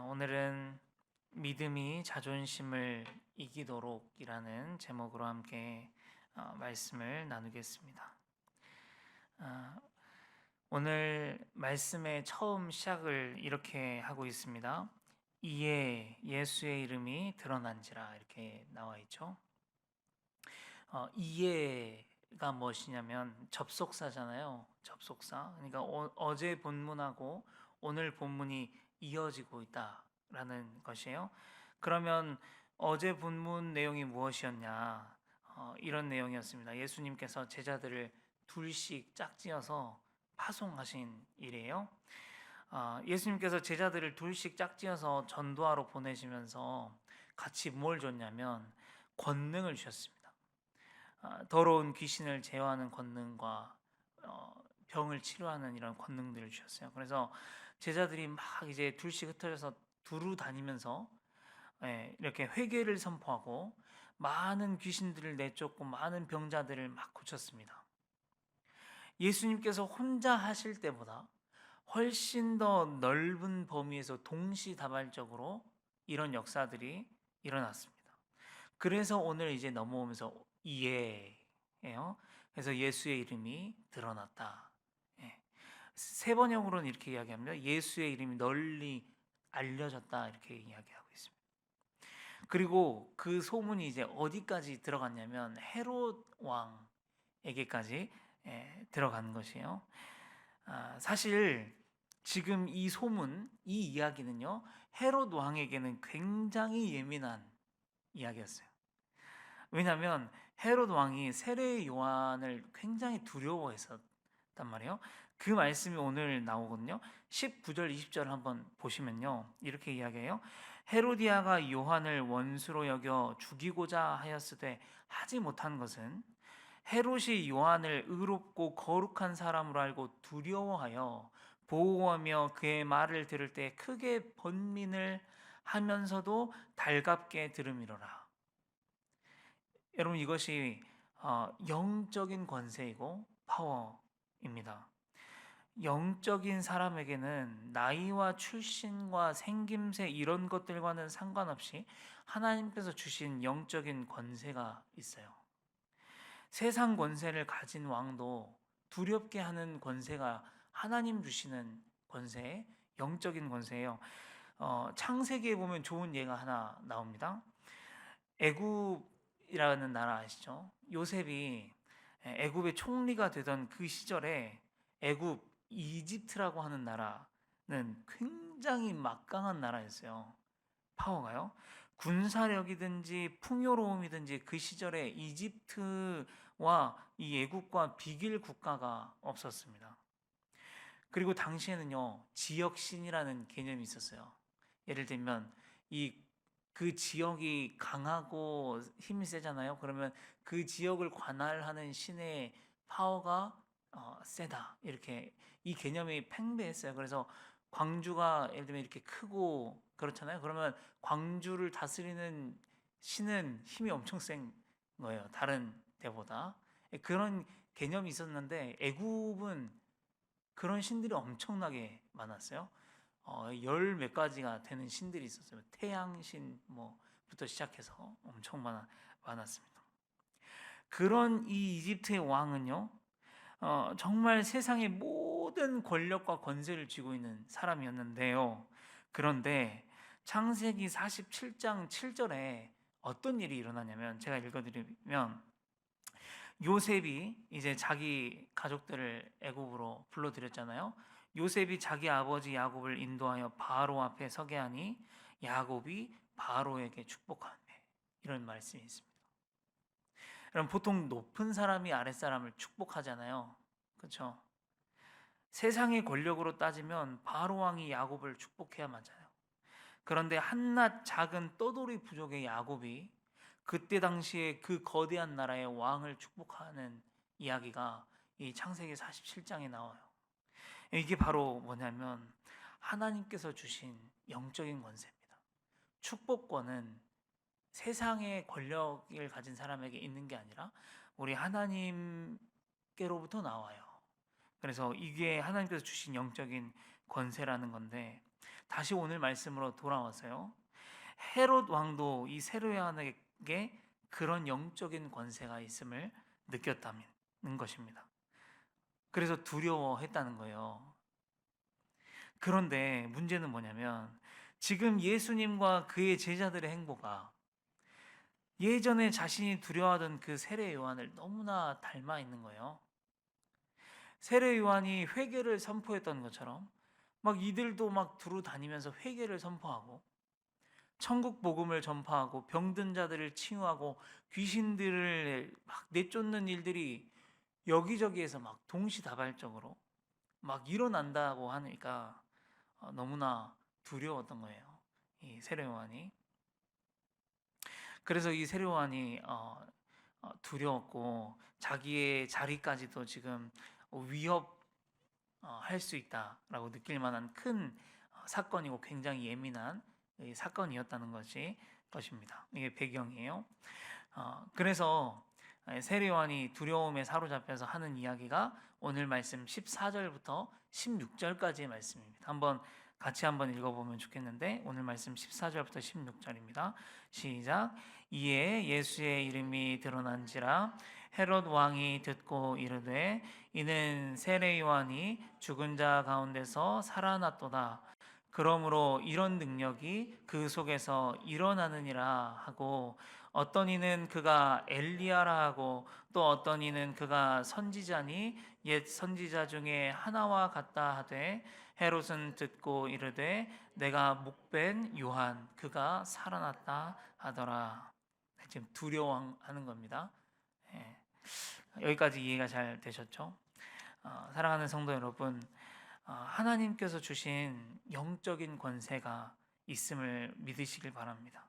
오늘은 믿음이 자존심을 이기도록이라는 제목으로 함께 말씀을 나누겠습니다. 어, 오늘 말씀의 처음 시작을 이렇게 하고 있습니다. 이에 예수의 이름이 드러난지라 이렇게 나와 있죠. 이에가 무엇이냐면 접속사잖아요. 접속사. 그러니까 어제 본문하고 오늘 본문이 이어지고 있다라는 것이에요. 그러면 어제 본문 내용이 무엇이었냐? 이런 내용이었습니다. 예수님께서 제자들을 둘씩 짝지어서 파송하신 일이에요. 예수님께서 제자들을 둘씩 짝지어서 전도하러 보내시면서 같이 뭘 줬냐면 권능을 주셨습니다. 더러운 귀신을 제어하는 권능과 병을 치료하는 이런 권능들을 주셨어요. 그래서 제자들이 막 이제 둘씩 흩어져서 두루 다니면서 이렇게 회개를 선포하고 많은 귀신들을 내쫓고 많은 병자들을 막 고쳤습니다. 예수님께서 혼자 하실 때보다 훨씬 더 넓은 범위에서 동시다발적으로 이런 역사들이 일어났습니다. 그래서 오늘 이제 넘어오면서 이해예요. 그래서 예수의 이름이 드러났다. 예. 세 번역으로는 이렇게 이야기합니다. 예수의 이름이 널리 알려졌다 이렇게 이야기하고 있습니다. 그리고 그 소문이 이제 어디까지 들어갔냐면 헤롯 왕에게까지 들어간 것이에요. 사실 지금 이 소문, 이 이야기는요, 헤롯 왕에게는 굉장히 예민한 이야기였어요. 왜냐하면 헤롯 왕이 세례 요한을 굉장히 두려워했었단 말이에요. 그 말씀이 오늘 나오거든요. 19절, 20절 한번 보시면요. 이렇게 이야기해요. 헤로디아가 요한을 원수로 여겨 죽이고자 하였으되 하지 못한 것은 헤롯이 요한을 의롭고 거룩한 사람으로 알고 두려워하여 보호하며 그의 말을 들을 때 크게 번민을 하면서도 달갑게 들음이로라. 여러분 이것이 영적인 권세이고 파워입니다. 영적인 사람에게는 나이와 출신과 생김새 이런 것들과는 상관없이 하나님께서 주신 영적인 권세가 있어요. 세상 권세를 가진 왕도 두렵게 하는 권세가 하나님 주시는 권세, 영적인 권세예요. 창세기에 보면 좋은 예가 하나 나옵니다. 애굽이라는 나라 아시죠? 요셉이 애굽의 총리가 되던 그 시절에 애굽, 이집트라고 하는 나라는 굉장히 막강한 나라였어요. 파워가요. 군사력이든지 풍요로움이든지 그 시절에 이집트와 이 애굽과 비길 국가가 없었습니다. 그리고 당시에는요, 지역신이라는 개념이 있었어요. 예를 들면 이 그 지역이 강하고 힘이 세잖아요. 그러면 그 지역을 관할하는 신의 파워가 세다. 이렇게 이 개념이 팽배했어요. 그래서 광주가 예를 들면 이렇게 크고 그렇잖아요. 그러면 광주를 다스리는 신은 힘이 엄청 센 거예요. 다른 데보다. 그런 개념이 있었는데 애굽은 그런 신들이 엄청나게 많았어요. 열 몇 가지가 되는 신들이 있었어요. 태양신 뭐부터 시작해서 엄청 많았습니다. 그런 이 이집트의 왕은요, 정말 세상의 모든 권력과 권세를 쥐고 있는 사람이었는데요. 그런데 창세기 47장 7절에 어떤 일이 일어나냐면 제가 읽어드리면 요셉이 이제 자기 가족들을 애굽으로 불러들였잖아요. 요셉이 자기 아버지 야곱을 인도하여 바로 앞에 서게 하니 야곱이 바로에게 축복하네. 이런 말씀이 있습니다. 여러분 보통 높은 사람이 아랫사람을 축복하잖아요. 그렇죠? 세상의 권력으로 따지면 바로 왕이 야곱을 축복해야 맞아요. 그런데 한낱 작은 떠돌이 부족의 야곱이 그때 당시에 그 거대한 나라의 왕을 축복하는 이야기가 이 창세기 47장에 나와요. 이게 바로 뭐냐면 하나님께서 주신 영적인 권세입니다. 축복권은 세상의 권력을 가진 사람에게 있는 게 아니라 우리 하나님께로부터 나와요. 그래서 이게 하나님께서 주신 영적인 권세라는 건데 다시 오늘 말씀으로 돌아와서요. 헤롯 왕도 이 세례 요한에게 그런 영적인 권세가 있음을 느꼈다는 것입니다. 그래서 두려워했다는 거예요. 그런데 문제는 뭐냐면 지금 예수님과 그의 제자들의 행보가 예전에 자신이 두려워하던 그 세례 요한을 너무나 닮아 있는 거예요. 세례 요한이 회개를 선포했던 것처럼 막 이들도 막 두루 다니면서 회개를 선포하고 천국 복음을 전파하고 병든 자들을 치유하고 귀신들을 막 내쫓는 일들이 여기저기에서 막 동시다발적으로 막 일어난다고 하니까 너무나 두려웠던 거예요. 이 세례 요한이. 그래서 이 세례 요한이 두려웠고 자기의 자리까지도 지금 위협할 수 있다라고 느낄 만한 큰 사건이고 굉장히 예민한 사건이었다는 것입니다. 이게 배경이에요. 그래서 세례 요한이 두려움에 사로잡혀서 하는 이야기가 오늘 말씀 14절부터 16절까지의 말씀입니다. 같이 한번 읽어보면 좋겠는데 오늘 말씀 14절부터 16절입니다. 시작. 이에 예수의 이름이 드러난지라 헤롯 왕이 듣고 이르되 이는 세례 요한이 죽은 자 가운데서 살아났도다. 그러므로 이런 능력이 그 속에서 일어나느니라 하고 어떤 이는 그가 엘리야라 하고 또 어떤 이는 그가 선지자니 옛 선지자 중에 하나와 같다 하되 헤롯은 듣고 이르되 내가 목벤 요한 그가 살아났다 하더라. 지금 두려워하는 겁니다. 예. 여기까지 이해가 잘 되셨죠? 사랑하는 성도 여러분, 하나님께서 주신 영적인 권세가 있음을 믿으시길 바랍니다.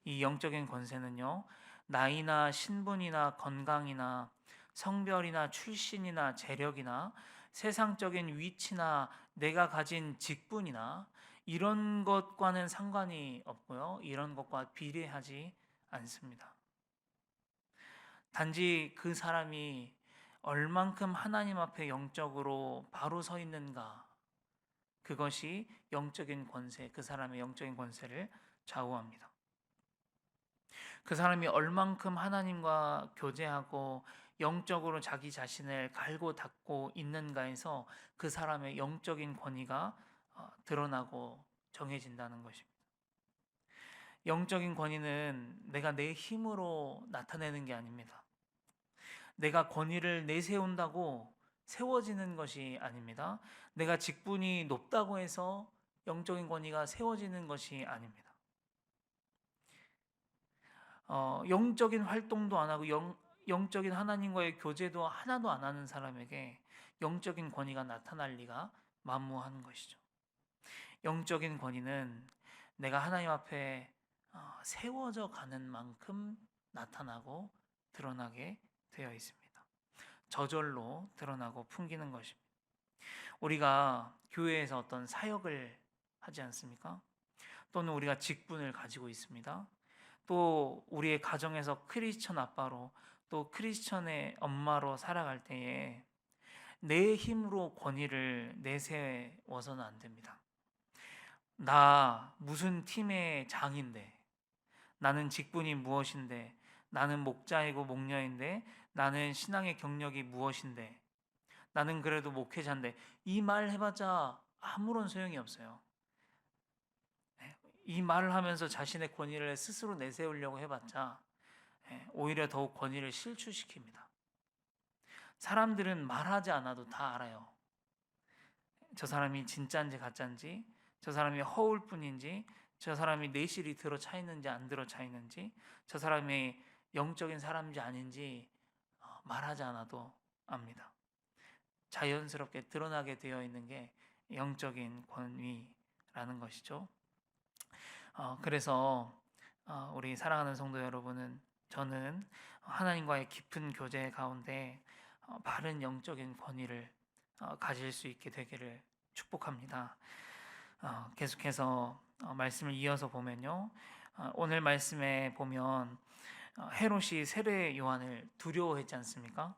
이 영적인 권세는요, 나이나 신분이나 건강이나 성별이나 출신이나 재력이나 세상적인 위치나 내가 가진 직분이나 이런 것과는 상관이 없고요. 이런 것과 비례하지 않습니다. 단지 그 사람이 얼만큼 하나님 앞에 영적으로 바로 서 있는가, 그것이 영적인 권세, 그 사람의 영적인 권세를 좌우합니다. 그 사람이 얼만큼 하나님과 교제하고 영적으로 자기 자신을 갈고 닦고 있는가에서 그 사람의 영적인 권위가 드러나고 정해진다는 것입니다. 영적인 권위는 내가 내 힘으로 나타내는 게 아닙니다. 내가 권위를 내세운다고 세워지는 것이 아닙니다. 내가 직분이 높다고 해서 영적인 권위가 세워지는 것이 아닙니다. 영적인 활동도 안 하고 영적인 하나님과의 교제도 하나도 안 하는 사람에게 영적인 권위가 나타날 리가 만무한 것이죠. 영적인 권위는 내가 하나님 앞에 세워져 가는 만큼 나타나고 드러나게 되어 있습니다. 저절로 드러나고 풍기는 것입니다. 우리가 교회에서 어떤 사역을 하지 않습니까? 또는 우리가 직분을 가지고 있습니다. 또 우리의 가정에서 크리스천 아빠로 또 크리스천의 엄마로 살아갈 때에 내 힘으로 권위를 내세워서는 안 됩니다. 나 무슨 팀의 장인데, 나는 직분이 무엇인데, 나는 목자이고 목녀인데, 나는 신앙의 경력이 무엇인데, 나는 그래도 목회자인데, 이 말 해봤자 아무런 소용이 없어요. 이 말을 하면서 자신의 권위를 스스로 내세우려고 해봤자 오히려 더욱 권위를 실추시킵니다. 사람들은 말하지 않아도 다 알아요. 저 사람이 진짜인지 가짜인지, 저 사람이 허울 뿐인지, 저 사람이 내실이 들어 차 있는지 안 들어 차 있는지, 저 사람이 영적인 사람인지 아닌지 말하지 않아도 압니다. 자연스럽게 드러나게 되어 있는 게 영적인 권위라는 것이죠. 그래서 우리 사랑하는 성도 여러분은, 저는 하나님과의 깊은 교제 가운데 바른 영적인 권위를 가질 수 있게 되기를 축복합니다. 계속해서 말씀을 이어서 보면요, 오늘 말씀에 보면 헤롯이 세례 요한을 두려워했지 않습니까?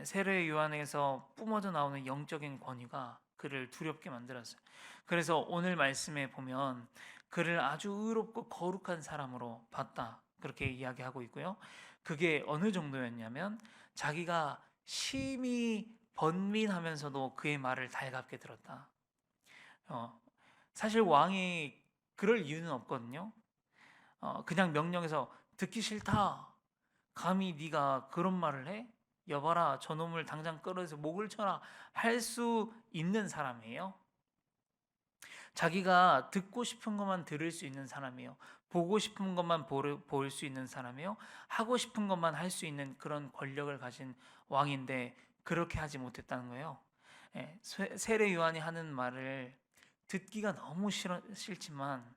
세례 요한에서 뿜어져 나오는 영적인 권위가 그를 두렵게 만들었어요. 그래서 오늘 말씀에 보면 그를 아주 의롭고 거룩한 사람으로 봤다, 그렇게 이야기하고 있고요. 그게 어느 정도였냐면 자기가 심히 번민하면서도 그의 말을 달갑게 들었다. 어, 사실 왕이 그럴 이유는 없거든요. 그냥 명령해서 듣기 싫다, 감히 네가 그런 말을 해? 여봐라, 저놈을 당장 끌어서 목을 쳐라, 할 수 있는 사람이에요. 자기가 듣고 싶은 것만 들을 수 있는 사람이에요. 보고 싶은 것만 볼 수 있는 사람이에요. 하고 싶은 것만 할 수 있는 그런 권력을 가진 왕인데 그렇게 하지 못했다는 거예요. 예, 세례 요한이 하는 말을 듣기가 너무 싫지만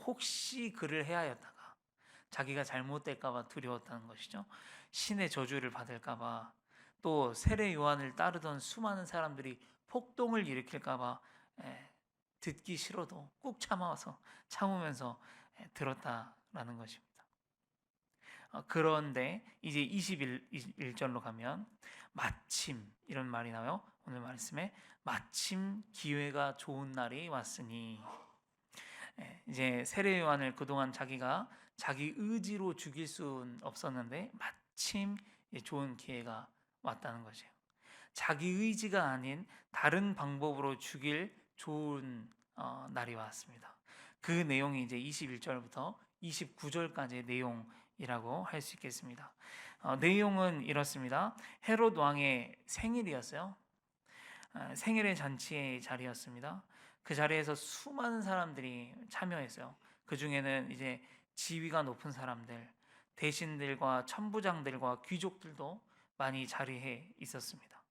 혹시 그를 해하였다가 자기가 잘못될까봐 두려웠다는 것이죠. 신의 저주를 받을까봐, 또 세례 요한을 따르던 수많은 사람들이 폭동을 일으킬까봐 듣기 싫어도 꾹 참으면서 들었다라는 것입니다. 그런데 이제 21절로 가면 마침, 이런 말이 나와요. 오늘 말씀에 마침 기회가 좋은 날이 왔으니, 이제 세례 요한을 그동안 자기가 자기 의지로 죽일 수는 없었는데 마침 좋은 기회가 왔다는 것이에요. 자기 의지가 아닌 다른 방법으로 죽일 좋은 날이 왔습니다. 그 내용이 이제 21절부터 29절까지의 내용이라고 할 수 있겠습니다. 내용은 이렇습니다. 헤롯 왕의 생일이었어요. 생일의 잔치의 자리였습니다. 그 자리에서 수많은 사람들이 참여했어요. 그 중에는 이제 지위가 높은 사람들, 대신들과 천부장들과 귀족들도 많이 자리해 있었습니다.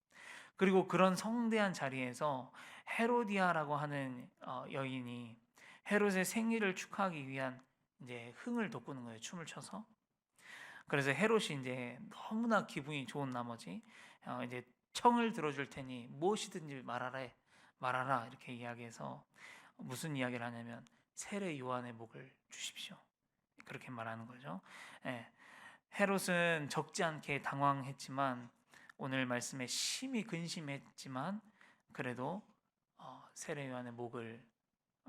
그리고 그런 성대한 자리에서 헤로디아라고 하는 여인이 헤롯의 생일을 축하하기 위한 이제 흥을 돋구는 거예요. 춤을 춰서. 그래서 헤롯이 이제 너무나 기분이 좋은 나머지 이제 청을 들어줄 테니 무엇이든지 말하라 이렇게 이야기해서 무슨 이야기를 하냐면 세례 요한의 목을 주십시오, 그렇게 말하는 거죠. 예, 헤롯은 적지 않게 당황했지만 오늘 말씀에 심히 근심했지만 그래도 세례 요한의 목을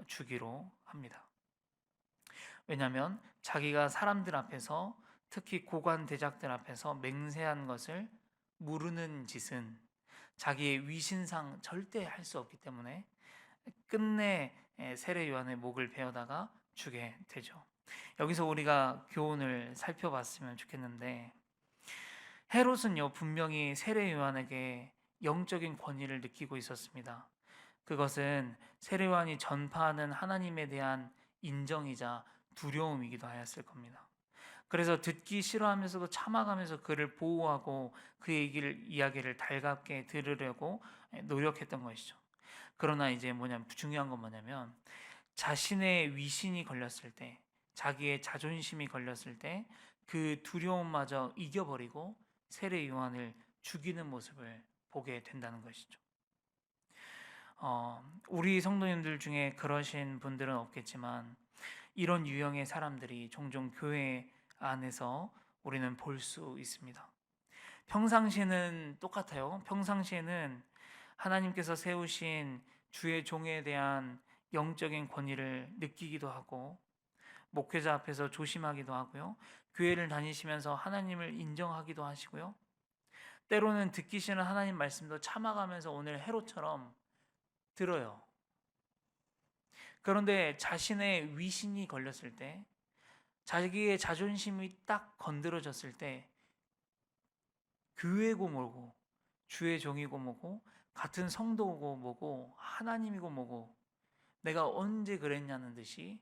주기로 합니다. 왜냐하면 자기가 사람들 앞에서, 특히 고관 대작들 앞에서 맹세한 것을 무르는 짓은 자기의 위신상 절대 할 수 없기 때문에 끝내 세례 요한의 목을 베어다가 주게 되죠. 여기서 우리가 교훈을 살펴봤으면 좋겠는데, 헤롯은요 분명히 세례 요한에게 영적인 권위를 느끼고 있었습니다. 그것은 세례 요한이 전파하는 하나님에 대한 인정이자 두려움이기도 하였을 겁니다. 그래서 듣기 싫어하면서도 참아가면서 그를 보호하고 그의 이야기를 달갑게 들으려고 노력했던 것이죠. 그러나 이제 중요한 건 뭐냐면 자신의 위신이 걸렸을 때, 자기의 자존심이 걸렸을 때 그 두려움마저 이겨버리고 세례 요한을 죽이는 모습을 보게 된다는 것이죠. 우리 성도님들 중에 그러신 분들은 없겠지만 이런 유형의 사람들이 종종 교회 안에서 우리는 볼 수 있습니다. 평상시에는 똑같아요. 평상시에는 하나님께서 세우신 주의 종에 대한 영적인 권위를 느끼기도 하고 목회자 앞에서 조심하기도 하고요. 교회를 다니시면서 하나님을 인정하기도 하시고요. 때로는 듣기 싫은 하나님 말씀도 참아가면서 오늘 헤롯처럼 들어요. 그런데 자신의 위신이 걸렸을 때, 자기의 자존심이 딱 건드려졌을 때 교회고 뭐고 주의 종이고 뭐고 같은 성도고 뭐고 하나님이고 뭐고 내가 언제 그랬냐는 듯이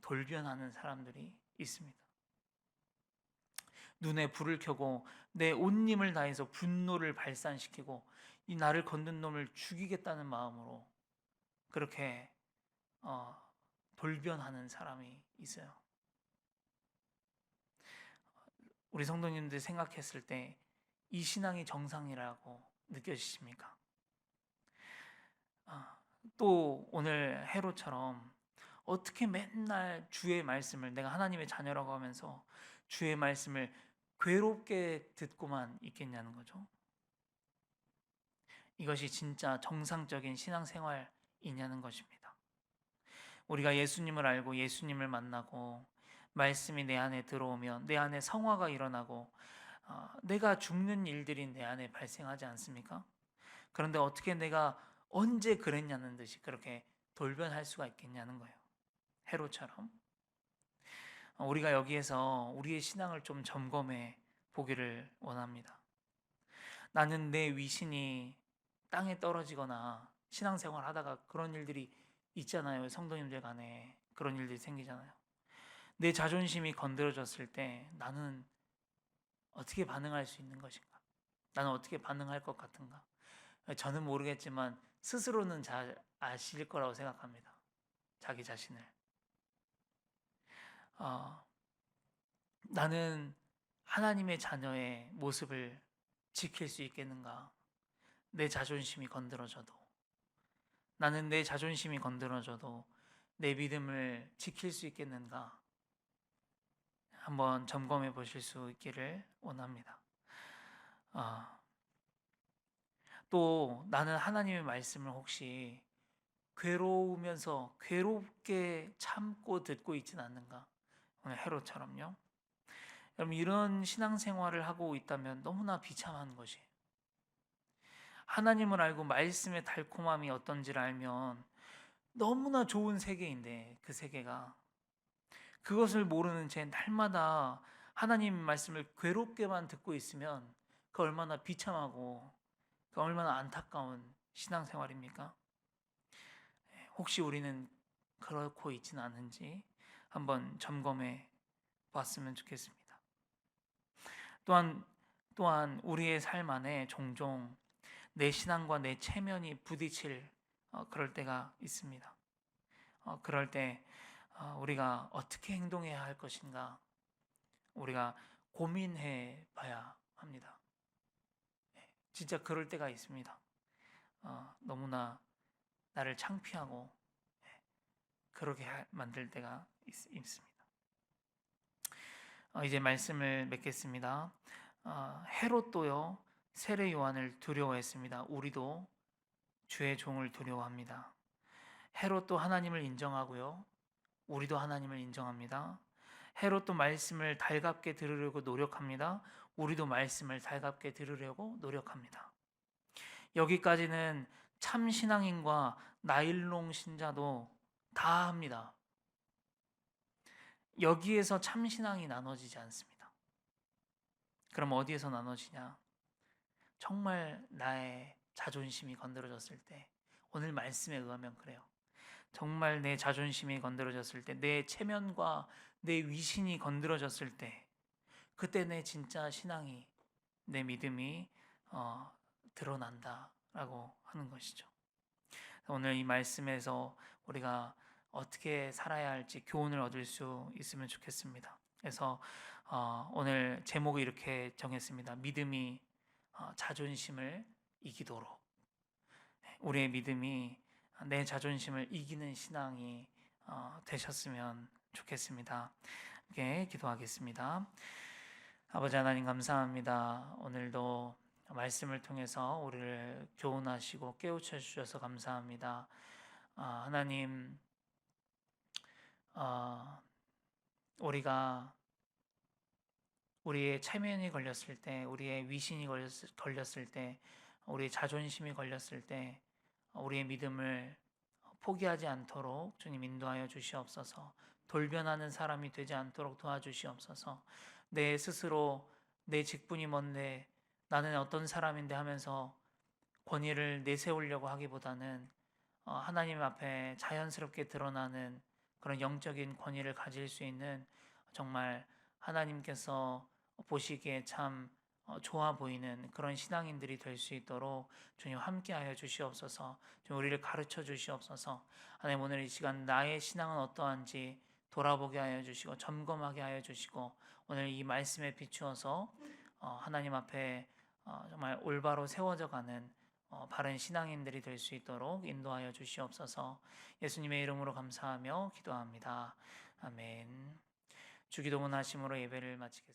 돌변하는 사람들이 있습니다. 눈에 불을 켜고 내 온 힘을 다해서 분노를 발산시키고 이 나를 건든 놈을 죽이겠다는 마음으로 그렇게 돌변하는 사람이 있어요. 우리 성도님들 생각했을 때 이 신앙이 정상이라고 느껴지십니까? 또 오늘 헤롯처럼 어떻게 맨날 주의 말씀을, 내가 하나님의 자녀라고 하면서 주의 말씀을 괴롭게 듣고만 있겠냐는 거죠. 이것이 진짜 정상적인 신앙생활이냐는 것입니다. 우리가 예수님을 알고 예수님을 만나고 말씀이 내 안에 들어오면 내 안에 성화가 일어나고 내가 죽는 일들이 내 안에 발생하지 않습니까? 그런데 어떻게 내가 언제 그랬냐는 듯이 그렇게 돌변할 수가 있겠냐는 거예요. 헤롯처럼. 우리가 여기에서 우리의 신앙을 좀 점검해 보기를 원합니다. 나는 내 위신이 땅에 떨어지거나 신앙생활 하다가 그런 일들이 있잖아요. 성도님들 간에 그런 일들이 생기잖아요. 내 자존심이 건드려졌을 때 나는 어떻게 반응할 수 있는 것인가? 나는 어떻게 반응할 것 같은가? 저는 모르겠지만 스스로는 잘 아실 거라고 생각합니다. 자기 자신을. 어, 나는 하나님의 자녀의 모습을 지킬 수 있겠는가? 내 자존심이 건드려져도. 나는 내 자존심이 건드려져도 내 믿음을 지킬 수 있겠는가? 한번 점검해 보실 수 있기를 원합니다. 또 나는 하나님의 말씀을 혹시 괴롭게 참고 듣고 있진 않는가? 오늘 헤롯처럼요. 여러분 이런 신앙생활을 하고 있다면 너무나 비참한 것이에요. 하나님을 알고 말씀의 달콤함이 어떤지를 알면 너무나 좋은 세계인데 그 세계가 그것을 모르는 채 날마다 하나님 말씀을 괴롭게만 듣고 있으면 그 얼마나 비참하고 그 얼마나 안타까운 신앙생활입니까? 혹시 우리는 그렇고 있지는 않은지 한번 점검해 봤으면 좋겠습니다. 또한 우리의 삶 안에 종종 내 신앙과 내 체면이 부딪힐 그럴 때가 있습니다. 그럴 때 우리가 어떻게 행동해야 할 것인가 우리가 고민해 봐야 합니다. 진짜 그럴 때가 있습니다. 너무나 나를 창피하고 그렇게 만들 때가 있습니다. 이제 말씀을 맺겠습니다. 헤롯도요 세례 요한을 두려워했습니다. 우리도 주의 종을 두려워합니다. 헤롯도 하나님을 인정하고요. 우리도 하나님을 인정합니다. 헤롯도 말씀을 달갑게 들으려고 노력합니다. 우리도 말씀을 달갑게 들으려고 노력합니다. 여기까지는 참 신앙인과 나일롱 신자도 다 합니다. 여기에서 참 신앙이 나눠지지 않습니다. 그럼 어디에서 나눠지냐? 정말 나의 자존심이 건드려졌을 때, 오늘 말씀에 의하면 그래요. 정말 내 자존심이 건드려졌을 때, 내 체면과 내 위신이 건드려졌을 때, 그때 내 진짜 신앙이, 내 믿음이 드러난다라고 하는 것이죠. 오늘 이 말씀에서 우리가 어떻게 살아야 할지 교훈을 얻을 수 있으면 좋겠습니다. 그래서 오늘 제목을 이렇게 정했습니다. 믿음이 자존심을 이기도록. 우리의 믿음이 내 자존심을 이기는 신앙이 되셨으면 좋겠습니다. 함께 기도하겠습니다. 아버지 하나님 감사합니다. 오늘도 말씀을 통해서 우리를 교훈하시고 깨우쳐 주셔서 감사합니다. 하나님, 우리가 우리의 체면이 걸렸을 때, 우리의 위신이 걸렸을 때, 우리의 자존심이 걸렸을 때, 우리의 믿음을 포기하지 않도록 주님 인도하여 주시옵소서. 돌변하는 사람이 되지 않도록 도와주시옵소서. 내 스스로 내 직분이 뭔데 나는 어떤 사람인데 하면서 권위를 내세우려고 하기보다는 하나님 앞에 자연스럽게 드러나는 그런 영적인 권위를 가질 수 있는 정말 하나님께서 보시기에 참 좋아 보이는 그런 신앙인들이 될 수 있도록 주님 함께하여 주시옵소서. 좀 우리를 가르쳐 주시옵소서. 하나님 오늘 이 시간 나의 신앙은 어떠한지 돌아보게 하여 주시고 점검하게 하여 주시고 오늘 이 말씀에 비추어서 하나님 앞에 정말 올바로 세워져 가는 바른 신앙인들이 될 수 있도록 인도하여 주시옵소서. 예수님의 이름으로 감사하며 기도합니다. 아멘. 주기도문 하심으로 예배를 마치겠습니다.